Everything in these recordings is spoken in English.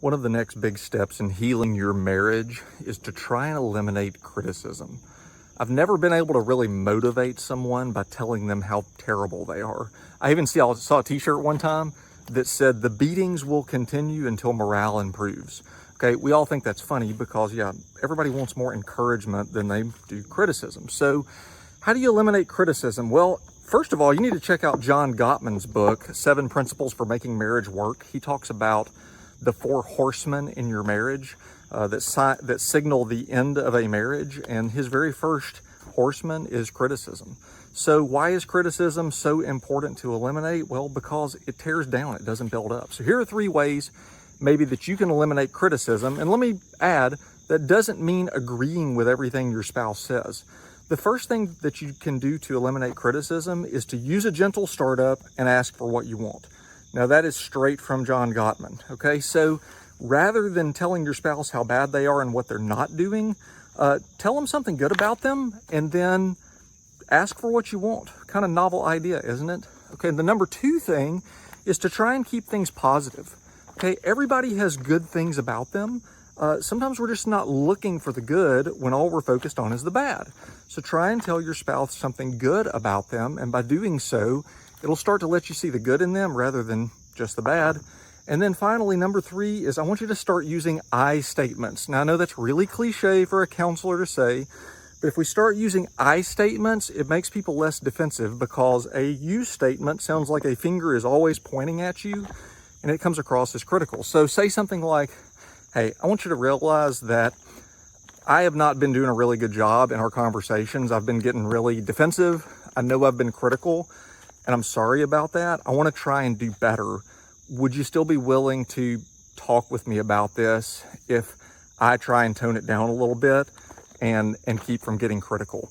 One of the next big steps in healing your marriage is to try and eliminate criticism. I've never been able to really motivate someone by telling them how terrible they are. I even saw a t-shirt one time that said, "The beatings will continue until morale improves." Okay, we all think that's funny because, yeah, everybody wants more encouragement than they do criticism. So how do you eliminate criticism? Well, first of all, you need to check out John Gottman's book, 7 Principles for Making Marriage Work. He talks about the 4 horsemen in your marriage that signal the end of a marriage. And his very first horseman is criticism. So why is criticism so important to eliminate? Well, because it tears down, it doesn't build up. So here are 3 ways maybe that you can eliminate criticism. And let me add, that doesn't mean agreeing with everything your spouse says. The first thing that you can do to eliminate criticism is to use a gentle startup and ask for what you want. Now that is straight from John Gottman, okay? So rather than telling your spouse how bad they are and what they're not doing, tell them something good about them and then ask for what you want. Kind of novel idea, isn't it? Okay, the number 2 thing is to try and keep things positive. Okay, everybody has good things about them. Sometimes we're just not looking for the good when all we're focused on is the bad. So try and tell your spouse something good about them, and by doing so, it'll start to let you see the good in them rather than just the bad. And then finally, number 3 is I want you to start using I statements. Now, I know that's really cliche for a counselor to say, but if we start using I statements, it makes people less defensive because a you statement sounds like a finger is always pointing at you and it comes across as critical. So say something like, "Hey, I want you to realize that I have not been doing a really good job in our conversations. I've been getting really defensive. I know I've been critical, and I'm sorry about that. I want to try and do better. Would you still be willing to talk with me about this if I try and tone it down a little bit and keep from getting critical?"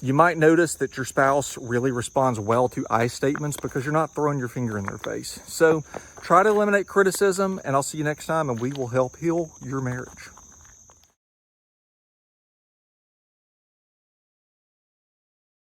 You might notice that your spouse really responds well to I statements because you're not throwing your finger in their face. So try to eliminate criticism, and I'll see you next time, and we will help heal your marriage.